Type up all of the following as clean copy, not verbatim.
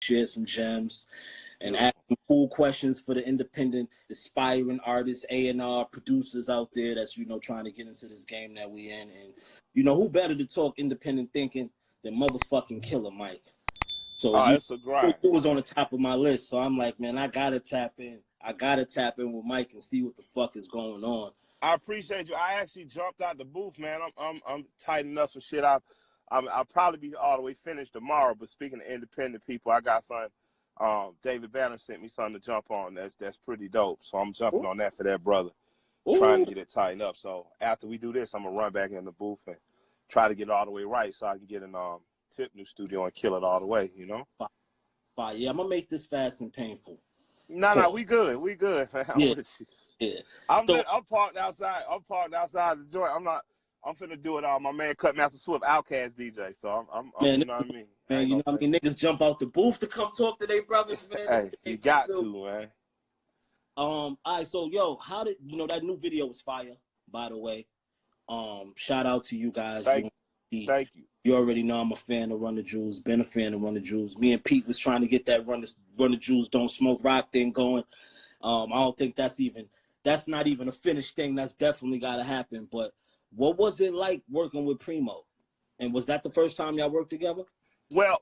share some gems, and ask some cool questions for the independent, aspiring artists, A&R producers out there that's, you know, trying to get into this game that we in. And, you know, who better to talk independent thinking than motherfucking Killer Mike? So it's a grind. It was on the top of my list. So I'm like, man, I gotta tap in. I gotta tap in with Mike and see what the fuck is going on. I appreciate you. I actually jumped out the booth, man. I'm tightening up some shit. I'll probably be all the way finished tomorrow. But speaking of independent people, I got something. David Banner sent me something to jump on. That's pretty dope. So I'm jumping on that for that brother. Trying to get it tightened up. So after we do this, I'm gonna run back in the booth and try to get it all the way right so I can get in Tip New Studio and kill it all the way. You know. Yeah, I'm gonna make this fast and painful. No, we good. We good. Yeah. I'm parked outside. I'm parked outside the joint. I'm finna do it on my man Cut Master Swift, Outcast DJ. So I'm man, you know what I mean? Man, you know what I mean? Niggas jump out the booth to come talk to their brothers, man. Hey, you got to, man. All right, so yo, how did you know that new video was fire, by the way? Shout out to you guys. Thank you. You already know I'm a fan of Run the Jewels, been a fan of Run the Jewels. Me and Pete was trying to get that Run the Jewels Don't Smoke Rock thing going. I don't think that's not even a finished thing. That's definitely got to happen. But what was it like working with Primo? And was that the first time y'all worked together? Well,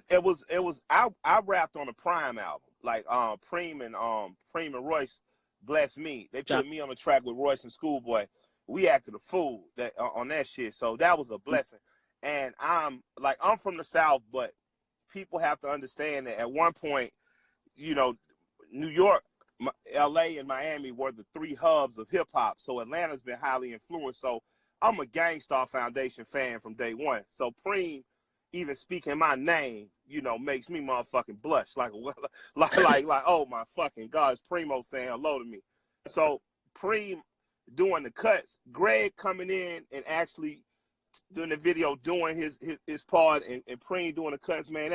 it was. I rapped on a Prime album, like Preem and Royce blessed me. They put me on the track with Royce and Schoolboy. We acted a fool on that shit. So that was a blessing. And I'm from the South, but people have to understand that at one point, you know, New York, LA, and Miami were the three hubs of hip hop. So Atlanta's been highly influenced. So I'm a Gangstar Foundation fan from day one. So Preem, even speaking my name, you know, makes me motherfucking blush like oh my fucking God, it's Primo saying hello to me. So Preem doing the cuts, Greg coming in and actually doing the video, doing his part, and Preem doing the cuts, man.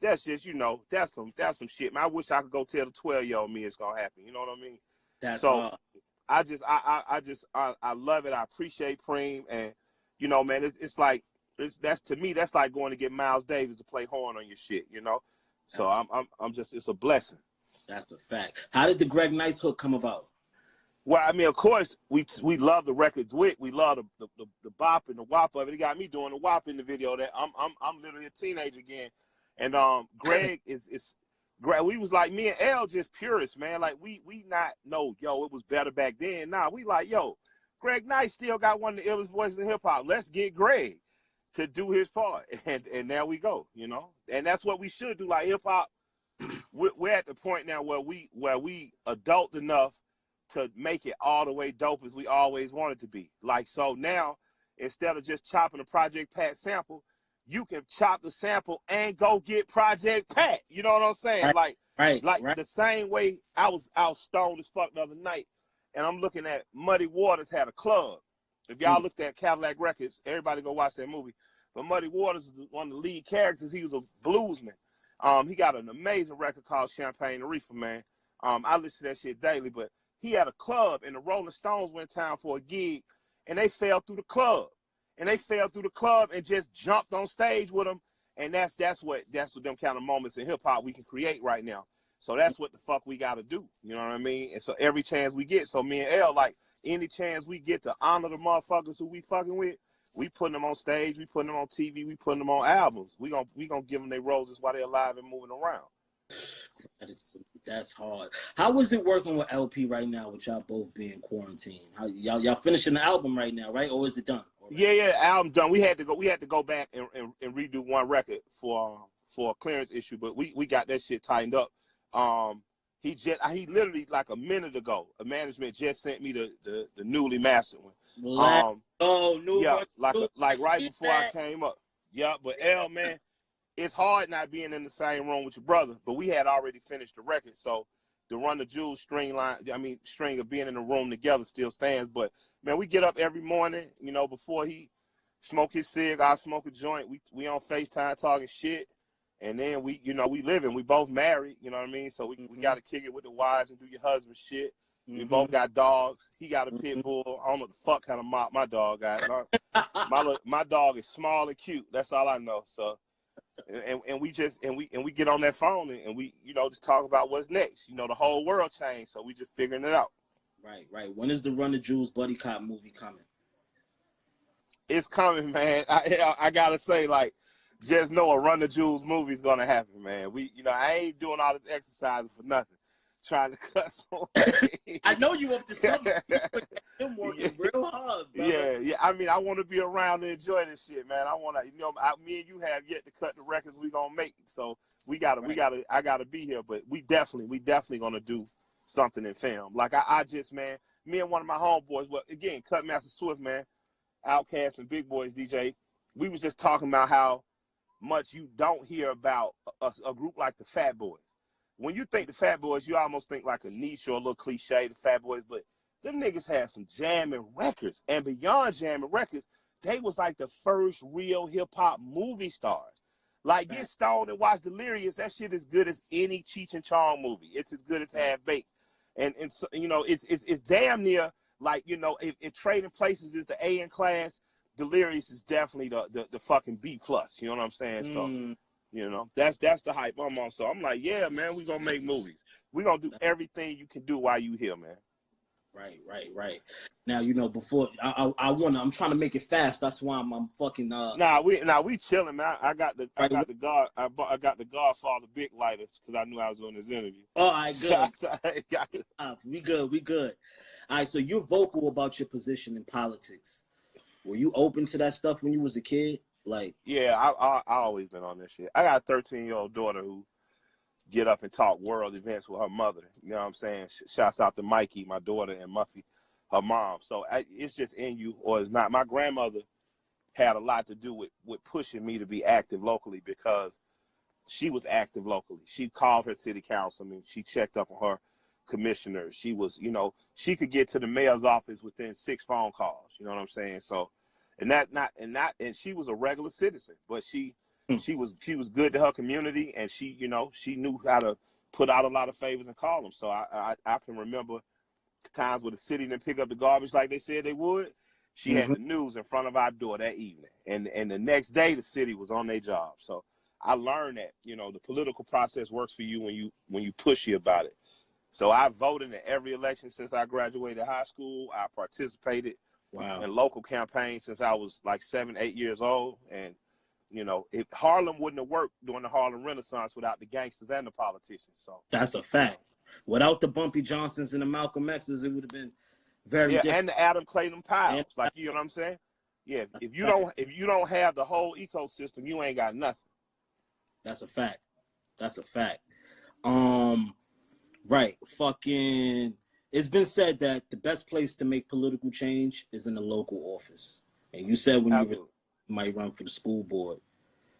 That's just, you know, that's some shit, man. I wish I could go tell the 12-year-old me it's gonna happen. You know what I mean? That's so hard. I love it. I appreciate Preem, and you know, man, it's like to me that's like going to get Miles Davis to play horn on your shit, you know. So I'm just, it's a blessing. That's a fact. How did the Greg Nice hook come about? Well, I mean, of course, we love the record Dwick. We love the bop and the wop of it. It got me doing the wop in the video. That I'm literally a teenager again, and Greg Greg. We was like, me and L just purists, man. Like we not yo, it was better back then. Nah, we like, yo, Greg Nice still got one of the illest voices in hip hop. Let's get Greg to do his part, and there we go, you know. And that's what we should do. Like hip hop, we're at the point now where we adult enough to make it all the way dope as we always wanted to be. Like, so now, instead of just chopping a Project Pat sample, you can chop the sample and go get Project Pat. You know what I'm saying? Right. The same way I was out stoned as fuck the other night, and I'm looking at Muddy Waters had a club. If y'all looked at Cadillac Records, everybody go watch that movie. But Muddy Waters is one of the lead characters. He was a bluesman. He got an amazing record called Champagne and Reefer, man. I listen to that shit daily, but he had a club, and the Rolling Stones went in town for a gig, and they fell through the club. And just jumped on stage with him. And that's what them kind of moments in hip hop we can create right now. So that's what the fuck we got to do. You know what I mean? And so every chance we get, so me and L, like any chance we get to honor the motherfuckers who we fucking with, we putting them on stage, we putting them on TV, we putting them on albums. We gonna give them their roses while they're alive and moving around. That's hard. How is it working with LP right now with y'all both being quarantined? How y'all finishing the album right now, right? Or is it done? Yeah, album done. We had to go back and redo one record for a clearance issue, but we got that shit tightened up. He literally like a minute ago, a management just sent me the newly mastered one. Like right before I came up. Yeah, but L, man, it's hard not being in the same room with your brother, but we had already finished the record, so the Run the Jewels string of being in the room together still stands. But man, we get up every morning, you know, before he smoke his cig, I smoke a joint. We on FaceTime talking shit, and then we living. We both married, you know what I mean? So we got to kick it with the wives and do your husband shit. We both got dogs. He got a pit bull. I don't know the fuck kind of my dog got. My dog is small and cute. That's all I know. So and we get on that phone and we, you know, just talk about what's next. You know, the whole world changed, so we just figuring it out. Right. When is the Run the Jewels buddy cop movie coming? It's coming, man. I gotta say, like, just know a Run the Jewels movie is gonna happen, man. You know, I ain't doing all this exercising for nothing. Trying to cut some weight. I know you up to something. You're working real hard, brother. Yeah. I mean, I want to be around and enjoy this shit, man. I want to, you know, me and you have yet to cut the records we gonna make. So I gotta be here. But we definitely gonna do something in film. Like I just, man, me and one of my homeboys, well, again, Cutmaster Swift, man, Outkast and Big Boys DJ. We was just talking about how much you don't hear about a group like the Fat Boys. When you think the Fat Boys, you almost think like a niche or a little cliche, the Fat Boys, but them niggas had some jamming records. And beyond jamming records, they was like the first real hip-hop movie stars. Like, get stoned and watch Delirious, that shit is good as any Cheech and Chong movie. It's as good as Half Baked. And so, you know, it's damn near like, you know, if Trading Places is the A in class, Delirious is definitely the fucking B+. You know what I'm saying? So, you know, that's the hype I'm on. So I'm like, yeah, man, we gonna make movies. We gonna do everything you can do while you here, man. Right. Now, you know, before I'm trying to make it fast. That's why I'm fucking. Nah, we chilling, man. I got the Godfather big lighters because I knew I was on this interview. Oh, all right, good. We good. All right, so you're vocal about your position in politics. Were you open to that stuff when you was a kid? Like, yeah, I always been on this shit. I got a 13-year-old daughter who get up and talk world events with her mother. You know what I'm saying? Shouts out to Mikey, my daughter, and Muffy, her mom. So it's just in you, or it's not. My grandmother had a lot to do with pushing me to be active locally because she was active locally. She called her city councilman. She checked up on her commissioners. She was, you know, she could get to the mayor's office within 6 phone calls. You know what I'm saying? So. And she was a regular citizen, but she was good to her community, and she, you know, she knew how to put out a lot of favors and call them. So I can remember times where the city didn't pick up the garbage like they said they would. She had the news in front of our door that evening, and the next day the city was on their job. So I learned that, you know, the political process works for you when you pushy about it. So I voted in every election since I graduated high school. I participated. Wow. And local campaigns since I was like 7, 8 years old. And, you know, if Harlem wouldn't have worked during the Harlem Renaissance without the gangsters and the politicians. So that's a fact. Without the Bumpy Johnsons and the Malcolm X's, it would have been very different. And the Adam Clayton Piles. Like, you know what I'm saying? Yeah, if you don't have the whole ecosystem, you ain't got nothing. That's a fact. Right. Fucking. It's been said that the best place to make political change is in the local office. And you said when you might run for the school board.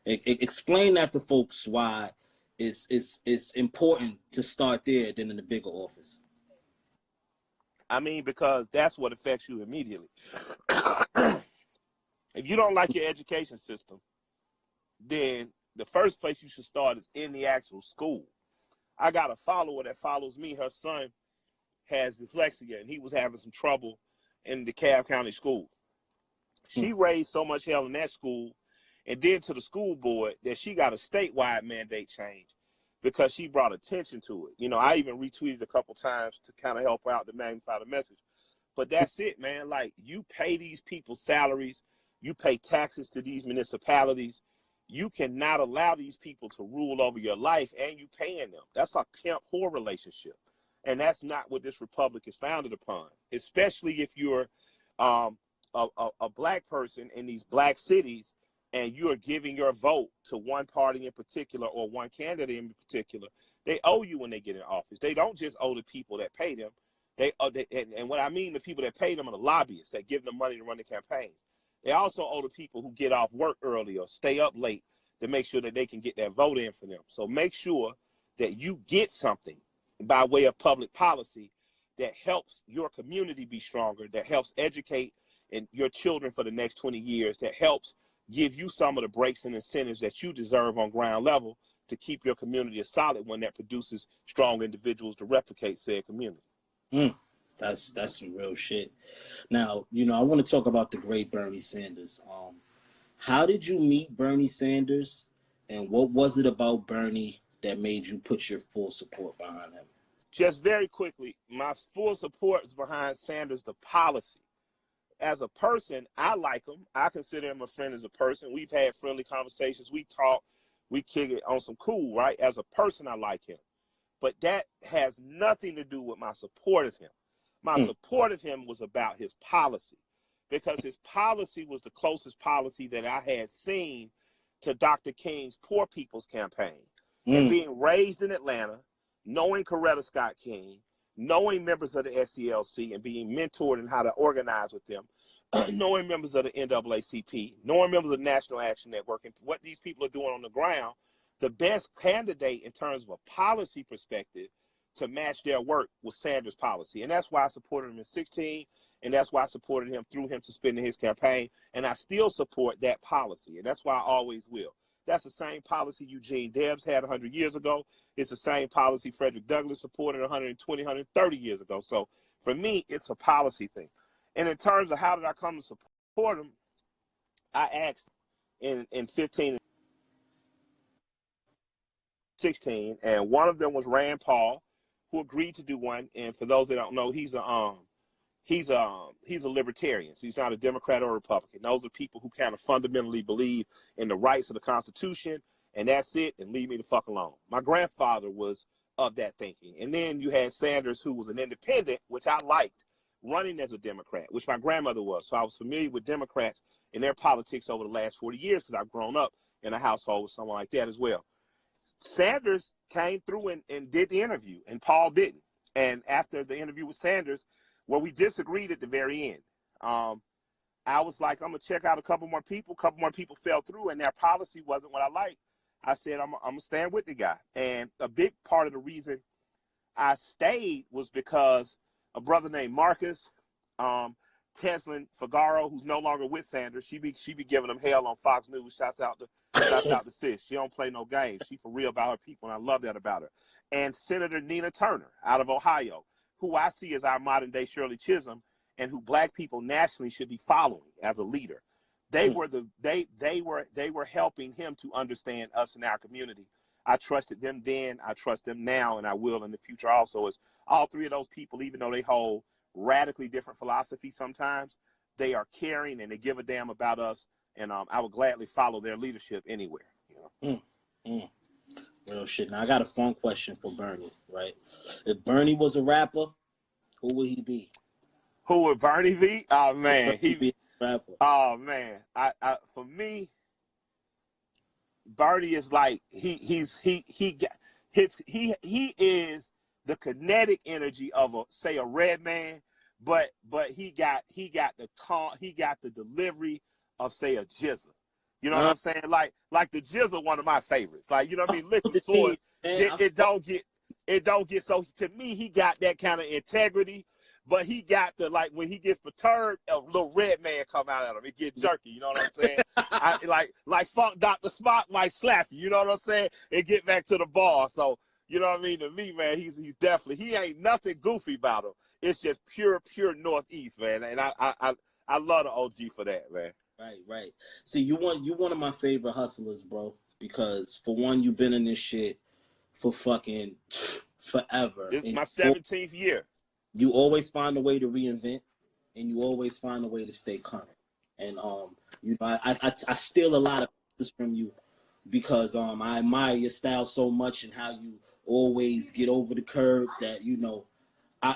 Explain that to folks why it's important to start there than in the bigger office. I mean, because that's what affects you immediately. If you don't like your education system, then the first place you should start is in the actual school. I got a follower that follows me. Her son has dyslexia, and he was having some trouble in the DeKalb County school. She raised so much hell in that school and then to the school board that she got a statewide mandate change because she brought attention to it. You know, I even retweeted a couple times to kind of help out to magnify the message. But that's it, man. Like, you pay these people salaries, you pay taxes to these municipalities. You cannot allow these people to rule over your life, and you paying them. That's a pimp-whore relationship. And that's not what this republic is founded upon, especially if you're a black person in these black cities and you're giving your vote to one party in particular or one candidate in particular. They owe you when they get in office. They don't just owe the people that pay them. And what I mean, the people that pay them are the lobbyists that give them money to run the campaigns. They also owe the people who get off work early or stay up late to make sure that they can get that vote in for them. So make sure that you get something by way of public policy that helps your community be stronger, that helps educate your children for the next 20 years, that helps give you some of the breaks and incentives that you deserve on ground level to keep your community a solid one that produces strong individuals to replicate said community. That's some real shit. Now, you know, I want to talk about the great Bernie Sanders. How did you meet Bernie Sanders? And what was it about Bernie that made you put your full support behind him? Just very quickly, my full support is behind Sanders, the policy. As a person, I like him. I consider him a friend as a person. We've had friendly conversations. We talk. We kick it on some cool, right? As a person, I like him. But that has nothing to do with my support of him. My support of him was about his policy, because his policy was the closest policy that I had seen to Dr. King's Poor People's Campaign. And being raised in Atlanta, knowing Coretta Scott King, knowing members of the SCLC and being mentored in how to organize with them, knowing members of the NAACP, knowing members of National Action Network, and what these people are doing on the ground, the best candidate in terms of a policy perspective to match their work was Sanders' policy. And that's why I supported him in 16, and that's why I supported him through him suspending his campaign. And I still support that policy, and that's why I always will. That's the same policy Eugene Debs had 100 years ago. It's the same policy Frederick Douglass supported 120, 130 years ago. So for me, it's a policy thing. And in terms of how did I come to support him, I asked in 15 and 16, and one of them was Rand Paul, who agreed to do one. And for those that don't know, he's a libertarian. So he's not a Democrat or a Republican. Those are people who kind of fundamentally believe in the rights of the Constitution, and that's it, and leave me the fuck alone. My grandfather was of that thinking. And then you had Sanders, who was an independent, which I liked, running as a Democrat, which my grandmother was. So I was familiar with Democrats and their politics over the last 40 years because I've grown up in a household with someone like that as well. Sanders came through and did the interview, and Paul didn't. And after the interview with Sanders, where we disagreed at the very end, I was like, I'm going to check out a couple more people. A couple more people fell through, and their policy wasn't what I liked. I said, I'm going to stand with the guy. And a big part of the reason I stayed was because a brother named Marcus Teslin Figaro, who's no longer with Sanders, she be giving him hell on Fox News. Shouts out to sis. She don't play no games. She for real about her people, and I love that about her. And Senator Nina Turner out of Ohio, who I see as our modern day Shirley Chisholm, and who black people nationally should be following as a leader. They were helping him to understand us in our community. I trusted them then, I trust them now, and I will in the future also. As all three of those people, even though they hold radically different philosophy sometimes, they are caring and they give a damn about us, and I would gladly follow their leadership anywhere. You know? Real shit. Now I got a fun question for Bernie, right? If Bernie was a rapper, who would he be? Who would Bernie be? Oh man, he be a rapper. Oh man, I for me, Bernie is like he is the kinetic energy of a Red Man, but he got the delivery of say a Jizza. You know what I'm saying? Like the Jizza, one of my favorites. Like, you know what I mean? Liquid Swords. It don't get so. To me, he got that kind of integrity, but he got the, like, when he gets perturbed, a little Red Man come out at him. It get jerky. You know what I'm saying? like Funk Dr. Spock might slap you. You know what I'm saying? And get back to the bar. So, you know what I mean? To me, man, he's definitely, he ain't nothing goofy about him. It's just pure Northeast, man. And I love the OG for that, man. Right. See, you one of my favorite hustlers, bro. Because for one, you've been in this shit for fucking forever. This is my 17th year. You always find a way to reinvent, and you always find a way to stay current. And you know, I steal a lot of this from you because I admire your style so much and how you always get over the curb that, you know, I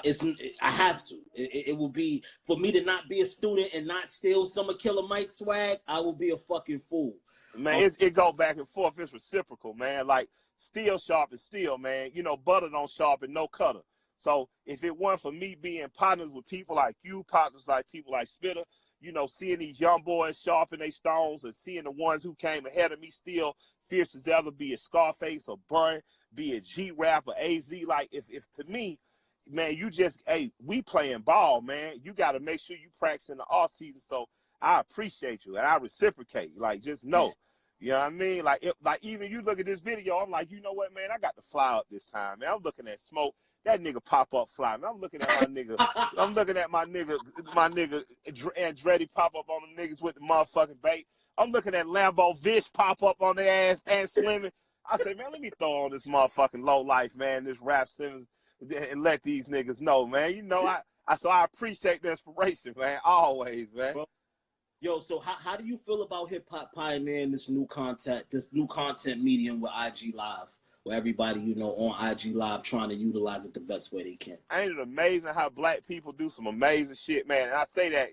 have to. It will be, for me to not be a student and not steal some of Killer Mike's swag, I will be a fucking fool. Man, it go back and forth. It's reciprocal, man. Like, steel sharp is steel, man. You know, butter don't sharpen no cutter. So if it weren't for me being partners with people like you, partners like people like Spitter, you know, seeing these young boys sharpen their stones and seeing the ones who came ahead of me still fierce as ever, be it Scarface or Bun, be it G-Rap or AZ, like, if to me, man, you just, hey, we playing ball, man. You got to make sure you practice in the off season. So I appreciate you and I reciprocate. Like, just know, you know what I mean? Like, even you look at this video, I'm like, you know what, man? I got to fly up this time, man. I'm looking at Smoke. That nigga pop up fly, man. I'm looking at my nigga. I'm looking at my nigga Andretti pop up on the niggas with the motherfucking bait. I'm looking at Lambo Vish pop up on their ass and swimming. I say, man, let me throw on this motherfucking low life, man, this Rap Simmons, and let these niggas know, man. You know, so I appreciate the inspiration, man, always, man. Bro. Yo, so how do you feel about hip hop pioneering this new content medium with IG Live, where everybody, you know, on IG Live trying to utilize it the best way they can? Ain't it amazing how black people do some amazing shit, man? And I say that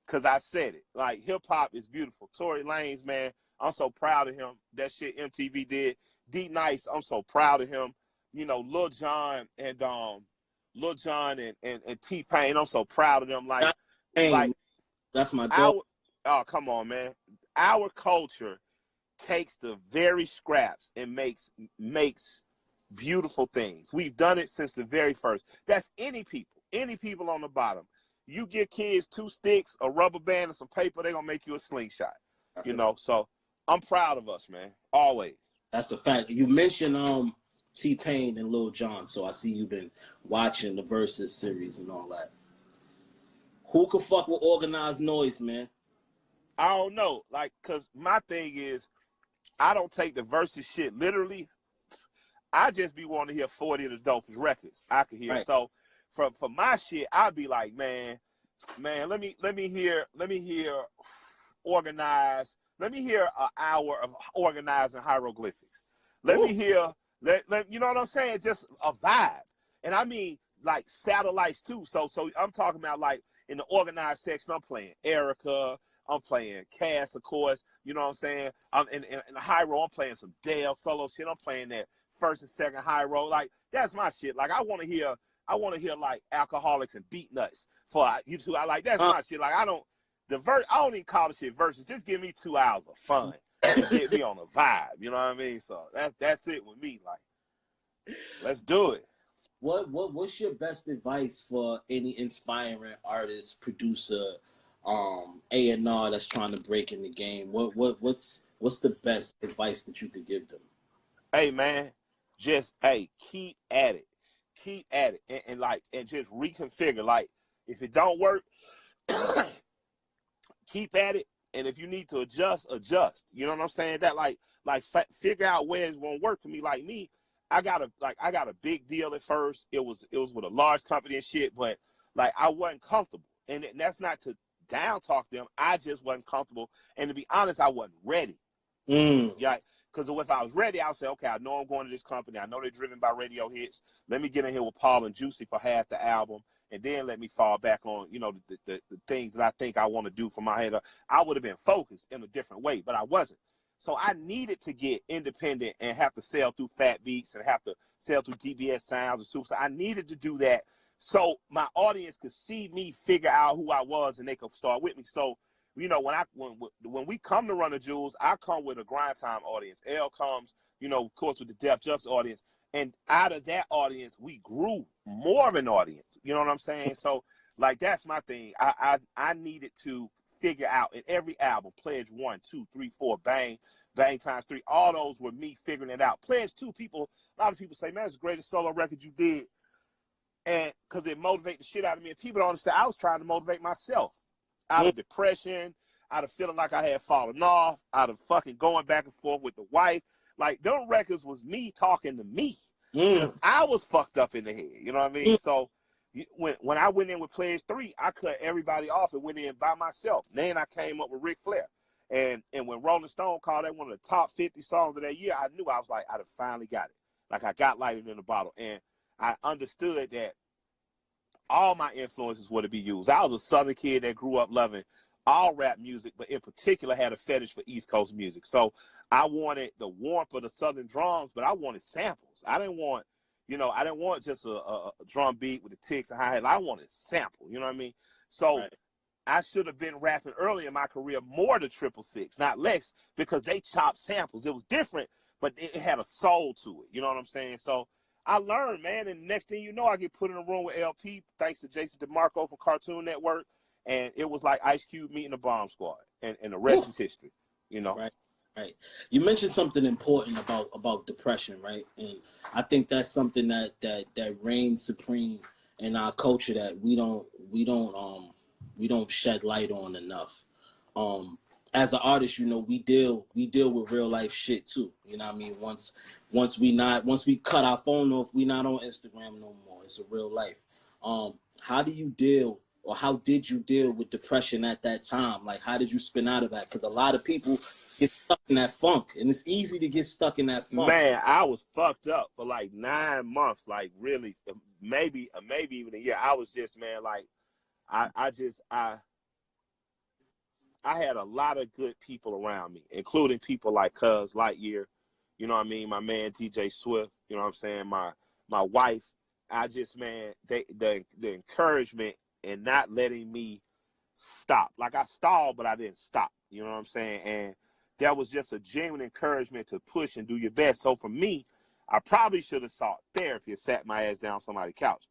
because I said it. Like, hip hop is beautiful. Tory Lanez, man, I'm so proud of him. That shit MTV did. D Nice, I'm so proud of him. You know, Lil Jon and T-Pain, I'm so proud of them. Like that's my dog. Oh, come on, man. Our culture takes the very scraps and makes beautiful things. We've done it since the very first. That's any people on the bottom. You give kids 2 sticks, a rubber band, and some paper, they're going to make you a slingshot. That's so I'm proud of us, man. Always. That's a fact. You mentioned T-Pain and Lil Jon, so I see you've been watching the Verzuz series and all that. Who could fuck with Organized Noize, man? I don't know. Like, because my thing is, I don't take the Verzuz shit literally. I just be wanting to hear 40 of the dopest records I could hear. Right. So for my shit, I'd be like, man, let me hear Organized. Let me hear an hour of Organized and hieroglyphics. Let me hear, you know what I'm saying? Just a vibe. And I mean, like, satellites too. So I'm talking about, like, in the Organized section, I'm playing Erica, I'm playing Cass, of course. You know what I'm saying? In the high roll, I'm playing some Dale solo shit. I'm playing that first and second high roll. Like, that's my shit. Like, I want to hear like Alcoholics and Beat Nuts for you two. I like, that's my shit. Like, I don't even call the shit verses. Just give me 2 hours of fun and get me on a vibe. You know what I mean? So that's it with me. Like, let's do it. What's your best advice for any inspiring artist, producer, A&R that's trying to break in the game? What's the best advice that you could give them? Hey, man, just keep at it. Keep at it and just reconfigure. Like, if it don't work, keep at it. And if you need to adjust. You know what I'm saying? That figure out where it's gonna work for me. Like me, I got a big deal at first. It was with a large company and shit, but like, I wasn't comfortable. And that's not to down talk them. I just wasn't comfortable. And to be honest, I wasn't ready. Yeah. Because if I was ready, I would say, okay, I know I'm going to this company. I know they're driven by radio hits. Let me get in here with Paul and Juicy for half the album, and then let me fall back on, you know, the things that I think I want to do for my head. I would have been focused in a different way, but I wasn't. So I needed to get independent and have to sell through Fat Beats and have to sell through DBS Sounds and Super. I needed to do that so my audience could see me figure out who I was and they could start with me. So, you know, when we come to Run the Jewels, I come with a grind time audience. L comes, you know, of course, with the Def Jux audience. And out of that audience, we grew more of an audience. You know what I'm saying? So, like, that's my thing. I needed to figure out in every album, Pledge 1, 2, 3, 4, Bang, Bang times 3, all those were me figuring it out. Pledge 2, a lot of people say, man, it's the greatest solo record you did. And because it motivated the shit out of me. And people don't understand, I was trying to motivate myself. Out of depression, out of feeling like I had fallen off, out of fucking going back and forth with the wife. Like, them records was me talking to me. Because I was fucked up in the head. You know what I mean? So when I went in with Pledge 3, I cut everybody off and went in by myself. Then I came up with Ric Flair. And when Rolling Stone called that one of the top 50 songs of that year, I knew, I was like, I'd have finally got it. Like, I got lighted in the bottle. And I understood that all my influences were to be used. I was a Southern kid that grew up loving all rap music, but in particular had a fetish for East Coast music. So I wanted the warmth of the Southern drums, but I wanted samples. I didn't want just a drum beat with the ticks and hi-hats. I wanted sample, you know what I mean? So right. I should have been rapping early in my career more to 666, not less, because they chopped samples. It was different, but it had a soul to it. You know what I'm saying? So I learned, man, and the next thing you know, I get put in a room with LP, thanks to Jason DeMarco from Cartoon Network, and it was like Ice Cube meeting the Bomb Squad, and the rest is history, you know? Right. You mentioned something important about depression, right? And I think that's something that reigns supreme in our culture that we don't shed light on enough. as an artist, you know, we deal with real life shit too. You know what I mean? Once we cut our phone off, we not on Instagram no more. It's a real life. How do you deal, or how did you deal with depression at that time? Like, how did you spin out of that? Because a lot of people get stuck in that funk, and it's easy to get stuck in that funk. Man, I was fucked up for like 9 months, like really, maybe even a year. I was just, man, like, I had a lot of good people around me, including people like Cuz Lightyear, you know what I mean? My man DJ Swift, you know what I'm saying? My wife. I just, man, the encouragement and not letting me stop. Like, I stalled, but I didn't stop. You know what I'm saying? And that was just a genuine encouragement to push and do your best. So for me, I probably should have sought therapy and sat my ass down on somebody's couch.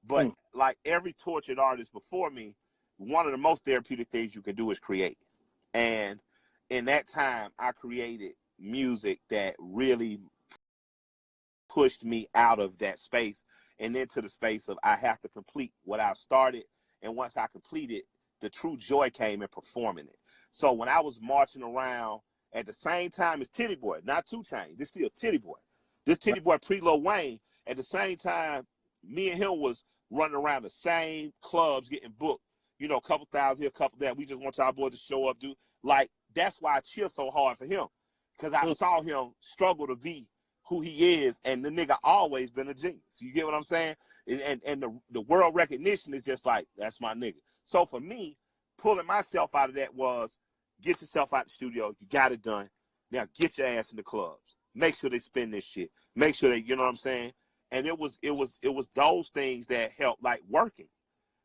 But like every tortured artist before me, one of the most therapeutic things you can do is create. And in that time, I created music that really pushed me out of that space and into the space of I have to complete what I've started. And once I completed, the true joy came in performing it. So when I was marching around at the same time as Titty Boy, not 2 Chainz, this still Titty Boy. This Titty Boy pre-Lil Wayne, at the same time, me and him was running around the same clubs getting booked. You know, a couple thousand here, a couple there. We just want y'all boys to show up, dude. Like, that's why I cheer so hard for him. Because I saw him struggle to be who he is, and the nigga always been a genius. You get what I'm saying? And the world recognition is just like, that's my nigga. So for me, pulling myself out of that was, get yourself out the studio. You got it done. Now get your ass in the clubs. Make sure they spend this shit. Make sure they, you know what I'm saying? And it was those things that helped, like working.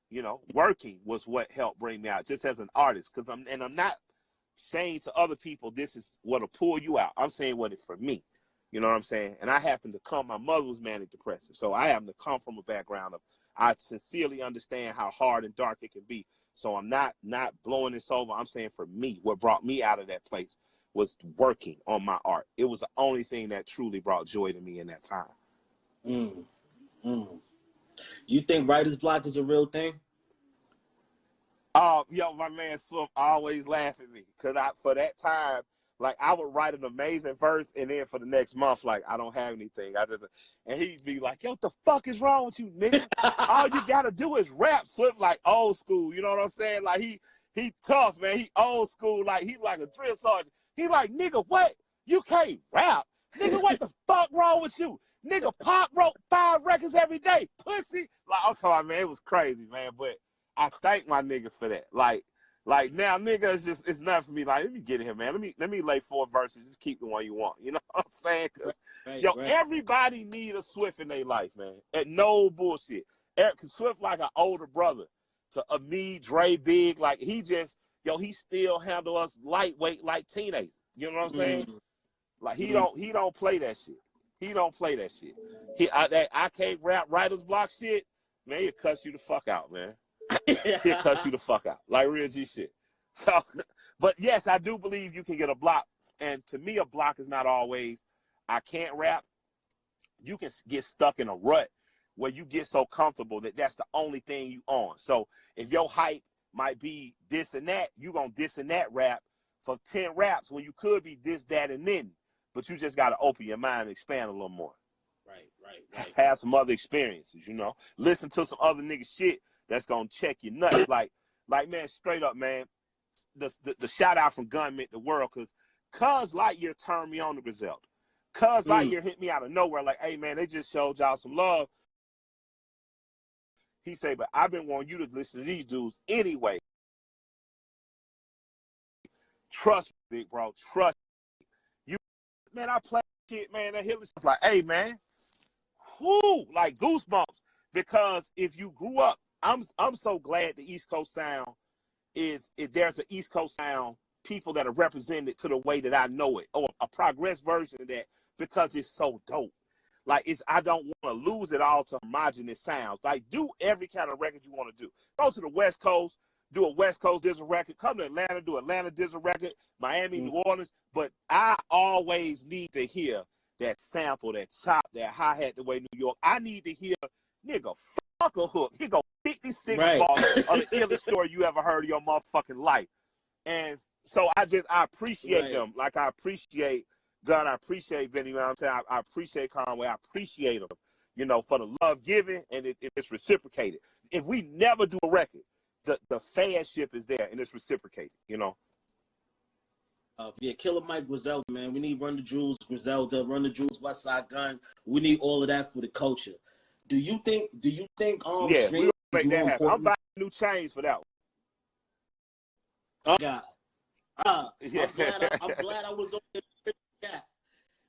You know, working was what helped bring me out, just as an artist. Because I'm not saying to other people, this is what'll pull you out. I'm saying what it for me. You know what I'm saying? And I happen to come, my mother was manic depressive. So I happen to come from a background of, I sincerely understand how hard and dark it can be. So I'm not blowing this over. I'm saying for me, what brought me out of that place was working on my art. It was the only thing that truly brought joy to me in that time. You think writer's block is a real thing? Yo, my man Swift always laugh at me. Because for that time, like, I would write an amazing verse, and then for the next month, like, I don't have anything. And he'd be like, yo, what the fuck is wrong with you, nigga? All you got to do is rap. Swift, like, old school. You know what I'm saying? Like, he tough, man. He old school. Like, he like a drill sergeant. He like, nigga, what? You can't rap. Nigga, what the fuck wrong with you? Nigga, Pop wrote 5 records every day. Pussy. Like, I'm sorry, man. It was crazy, man. But I thank my nigga for that. Like now, nigga, it's nothing for me. Like, let me get him, man. Let me lay 4 verses. Just keep the one you want. You know what I'm saying? Cause everybody need a Swift in their life, man. And no bullshit. Cause Swift like an older brother to me, Dre, Big. Like, he still handle us lightweight like teenagers. You know what I'm saying? Like, he don't play that shit. He don't play that shit. I can't rap writer's block shit. Man, he'll cuss you the fuck out, man. He'll cuss you the fuck out. Like real G shit. So, but yes, I do believe you can get a block. And to me, a block is not always, I can't rap. You can get stuck in a rut where you get so comfortable that that's the only thing you on. So if your hype might be this and that, you gonna this and that rap for 10 raps when you could be this, that, and then. But you just got to open your mind and expand a little more. Right. Have some other experiences, you know. Listen to some other nigga shit that's going to check your nuts. Like, man, straight up, man, the shout out from Gun meant the world, because Cuz Lightyear turned me on to Griselda. Cuz Lightyear hit me out of nowhere like, hey, man, they just showed y'all some love. He said, but I've been wanting you to listen to these dudes anyway. Trust me, big bro. Trust me. Man, I play shit, man. That Hitler stuff like, hey, man. Whoo, like goosebumps. Because if you grew up, I'm so glad the East Coast sound if there's an East Coast sound, people that are represented to the way that I know it, or a progress version of that, because it's so dope. Like, I don't want to lose it all to homogenous sounds. Like, do every kind of record you want to do. Go to the West Coast, do a West Coast Dizzle record. Come to Atlanta, do Atlanta Dizzle record. Miami, New Orleans. But I always need to hear that sample, that chop, that hi-hat the way New York. I need to hear, nigga, fuck a hook. He go 56 bars of the illest story you ever heard of your motherfucking life. And So I appreciate Right. them. Like I appreciate God, I appreciate Benny, you know what I'm saying? I appreciate Conway, I appreciate them, you know, for the love given, and it's reciprocated. If we never do a record, the fanship is there and it's reciprocated, you know. Yeah, Killer Mike, Griselda, man. We need Run the Jewels, Griselda, Run the Jewels, West Side Gun. We need all of that for the culture. Do you think Yeah, streaming we'll make is that more happen. I'm important? buying new chains for that one. Oh God. Yeah. I'm glad I was on that.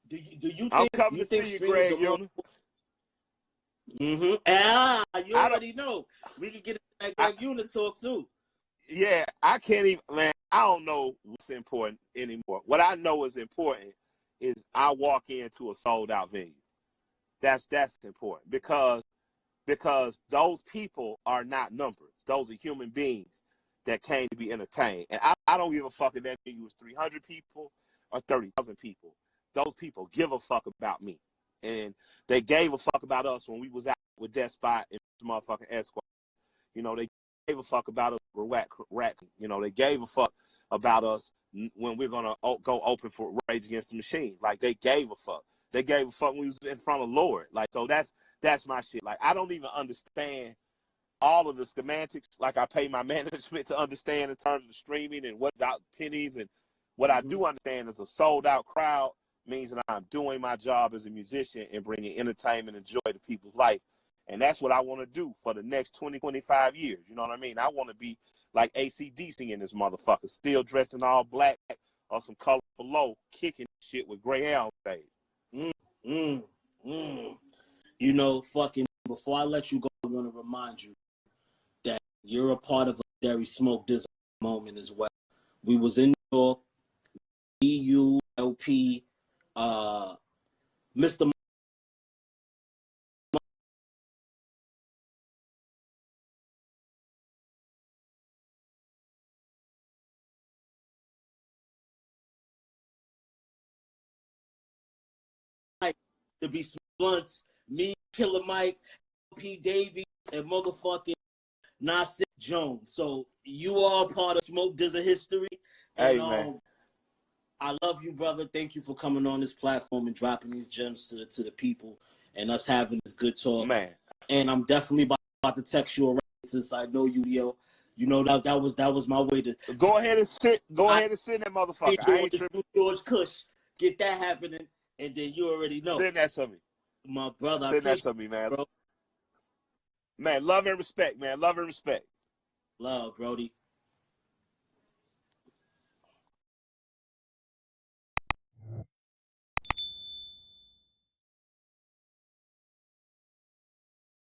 Do you I'm think coming to see you, Greg, are more you already know. We can get that Greg Unit talk too. Yeah, I can't even, man, I don't know what's important anymore. What I know is important is I walk into a sold out venue. That's important because those people are not numbers. Those are human beings that came to be entertained. And I don't give a fuck if that venue was 300 people or 30,000 people. Those people give a fuck about me. And they gave a fuck about us when we was out with Despot and motherfucking Esquire. You know, they gave a fuck about us with Rat. You know, they gave a fuck about us when we're going to go open for Rage Against the Machine. Like, they gave a fuck. They gave a fuck when we was in front of Lord. Like, so that's my shit. Like, I don't even understand all of the schematics. Like, I pay my management to understand in terms of the streaming and what about pennies. And what I do understand is a sold out crowd means that I'm doing my job as a musician and bringing entertainment and joy to people's life. And that's what I want to do for the next 20, 25 years. You know what I mean? I want to be like AC/DC in this motherfucker, still dressed in all black or some colorful low, kicking shit with gray hair on stage. You know, fucking, before I let you go, I want to remind you that you're a part of a very Smoke Dza moment as well. We was in New York, EU, LP, Mr. Mike, to be blunts, me, Killer Mike, P. Davies, and motherfucking Nasir Jones. So you are a part of Smoke Dza history. And Hey, man. I love you, brother. Thank you for coming on this platform and dropping these gems to the people and us having this good talk. Man. And I'm definitely about to text you around since I know you, yo. You know that was my way to go ahead and sit. Go ahead and sit in that motherfucker. I ain't tripping. George Kush, get that happening, and then you already know. Send that to me, my brother. Send that to me, man. Bro. Man, love and respect, man. Love and respect. Love, Brody.